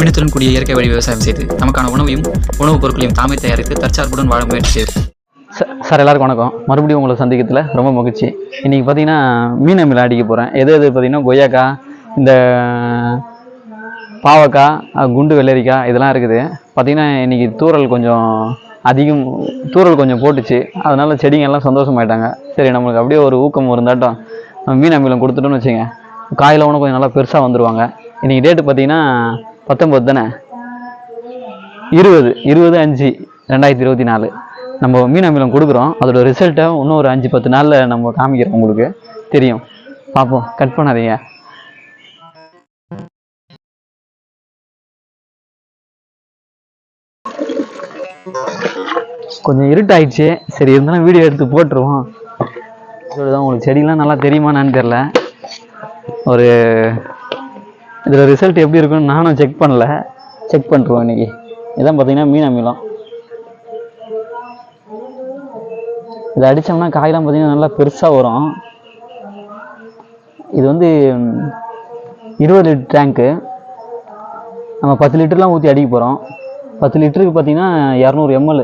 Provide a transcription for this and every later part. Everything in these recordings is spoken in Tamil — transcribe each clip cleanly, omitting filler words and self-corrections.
நவீனத்துடன் கூடிய இயற்கை வழி விவசாயம் செய்து நமக்கான உணவுப் பொருட்களையும் தாமே தயாரித்து தற்சார்புடன் வாழ முயற்சி செய்து. சார் எல்லாருக்கும் வணக்கம். மறுபடியும் உங்களை சந்திக்கிறதுல ரொம்ப மகிழ்ச்சி. இன்றைக்கி பார்த்தீங்கன்னா மீன் அமிலம் அடிக்க போகிறேன். எது பார்த்தீங்கன்னா கொய்யாக்காய், இந்த பாவக்காய், குண்டு வெள்ளரிக்காய் இதெல்லாம் இருக்குது. பார்த்திங்கன்னா இன்றைக்கி தூறல் கொஞ்சம் போட்டுச்சு. அதனால் செடிங்கெல்லாம் சந்தோஷமாயிட்டாங்க. சரி, நம்மளுக்கு அப்படியே ஒரு ஊக்கம் இருந்தாட்டம் மீன் அமிலம் கொடுத்துட்டோன்னு வச்சுங்க, காயில் ஒன்று கொஞ்சம் நல்லா பெருசாக வந்துடுவாங்க. இன்றைக்கி டேட்டு பார்த்திங்கன்னா 19 தானே, 20/5/2024 நம்ம மீன் அமிலம் கொடுக்குறோம். அதோட ரிசல்ட்டை இன்னும் ஒரு 5-10 நாளில் நம்ம காமிக்கிறோம், உங்களுக்கு தெரியும். பார்ப்போம், கட் பண்ணாதீங்க. கொஞ்சம் இருட்டாயிடுச்சு, சரி இருந்தாலும் வீடியோ எடுத்து போட்டுருவோம். இதுதான் உங்களுக்கு செடிலாம் நல்லா தெரியுமான்னு தெரில. ஒரு இதில் ரிசல்ட் எப்படி இருக்குன்னு நானும் செக் பண்ணிட்டுருவோம் இன்றைக்கி. இதான் பார்த்தீங்கன்னா மீன் அமிலம். இதை அடித்தோம்னா காயெல்லாம் பார்த்தீங்கன்னா நல்லா பெருசாக வரும். இது 20 லிட்டர் டேங்க்கு. நம்ம 10 லிட்டர்லாம் ஊற்றி அடிக்க போகிறோம். 10 லிட்டருக்கு பார்த்தீங்கன்னா 200 ml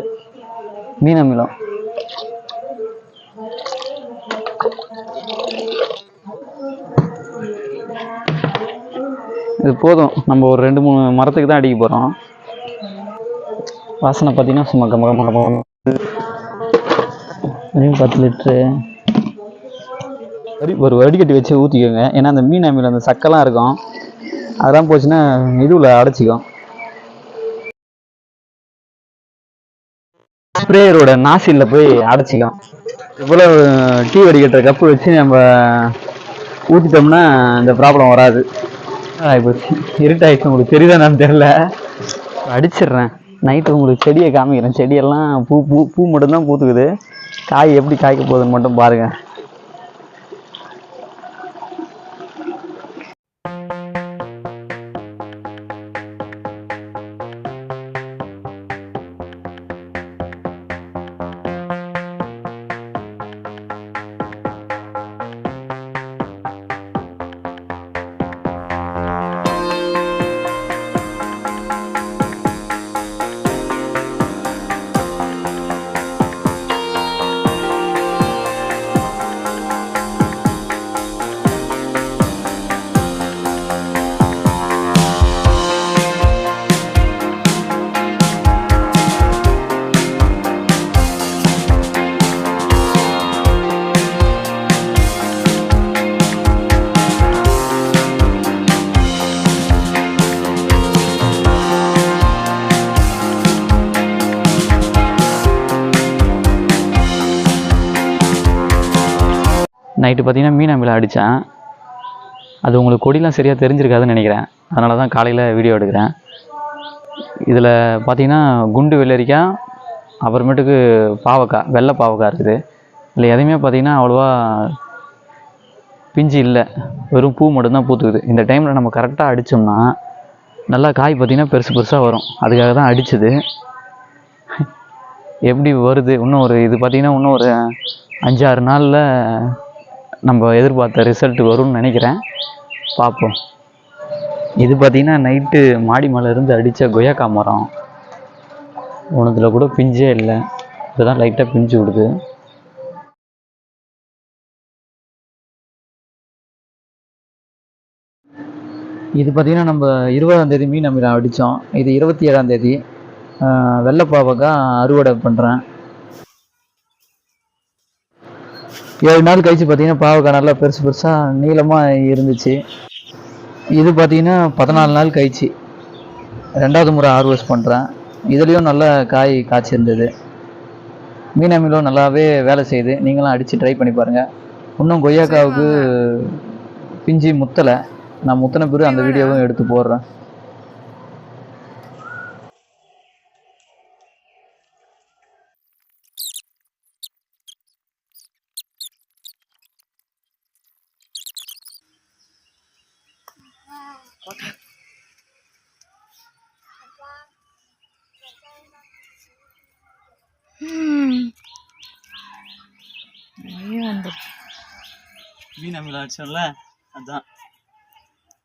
மீன் அமிலம். இது போதும், நம்ம ஒரு 2-3 மரத்துக்கு தான் அடிக்க போகிறோம். வாசனை பார்த்தீங்கன்னா சும்மா கம்ம 10 லிட்ரு ஒரு வடிகட்டி வச்சு ஊற்றிக்கோங்க. ஏன்னா அந்த மீன் அமிலம் அந்த சக்கெல்லாம் இருக்கும், அதெல்லாம் போச்சுன்னா இதுவில் அடைச்சிக்கும். ஸ்ப்ரேயரோட நாசிலில் போய் அடைச்சிக்கும். இவ்வளோ டீ வடிகட்டுற கப்பு வச்சு நம்ம ஊற்றிட்டோம்னா இந்த ப்ராப்ளம் வராது. ஆகிப்போச்சு, இருட்டாயிடுச்சு. உங்களுக்கு தெரியுதான்னு தெரில, அடிச்சிடுறேன். நைட்டு உங்களுக்கு செடியை காமிக்கிறேன். செடியெல்லாம் பூ மட்டும்தான் பூத்துக்குது. காய் எப்படி காய்க்க போகுதுன்னு மட்டும் பாருங்கள். நைட்டு பார்த்தீங்கன்னா மீன் அமிலம் அடித்தேன். அது உங்களுக்கு கொடிலாம் சரியாக தெரிஞ்சிருக்காதுன்னு நினைக்கிறேன். அதனால தான் காலையில் வீடியோ எடுக்கிறேன். இதில் பார்த்தீங்கன்னா குண்டு வெள்ளரிக்காய், அப்புறமேட்டுக்கு பாவக்காய், வெள்ளை பாவக்காய் இருக்குது. இல்லை எதையுமே பார்த்தீங்கன்னா அவ்வளோவா பிஞ்சு இல்லை, வெறும் பூ மட்டும்தான் பூத்துக்குது. இந்த டைமில் நம்ம கரெக்டாக அடித்தோம்னா நல்லா காய் பார்த்திங்கன்னா பெருசாக வரும். அதுக்காக தான் அடித்தது. எப்படி வருது இன்னும் இது பார்த்திங்கன்னா இன்னும் ஒரு 5-6 நாளில் நம்ம எதிர்பார்த்த ரிசல்ட் வரும்னு நினைக்கிறேன். பார்ப்போம். இது பார்த்திங்கன்னா நைட்டு மாடி மேலே இருந்து அடித்த கொய்யாக்காய் மரம். ஒன்றுத்தில் கூட பிஞ்சே இல்லை, இப்போதான் லைட்டாக பிஞ்சு விடுது. இது பார்த்திங்கன்னா நம்ம 20ஆம் தேதி மீன் அமிலம் அடித்தோம். இது 27ஆம் தேதி. வெள்ளை பாவக்காய் அறுவடை பண்ணுறேன். 7 நாள் கழிச்சு பார்த்தீங்கன்னா பாவக்காய் நல்லா பெருசாக நீளமாக இருந்துச்சு. இது பார்த்தீங்கன்னா 14 நாள் கழிச்சு 2வது முறை ஹார்வெஸ்ட் பண்ணுறேன். இதுலேயும் நல்லா காய் காய்ச்சிருந்தது. மீன் அமிலம் நல்லாவே வேலை செய்யுது. நீங்களும் அடித்து ட்ரை பண்ணி பாருங்கள். இன்னும் கொய்யாக்காவுக்கு பிஞ்சு முத்தலை. நான் முத்தின பிறகு அந்த வீடியோவும் எடுத்து போடுறேன். மீன் அமிலம் அடிச்சோம்ல, அதான்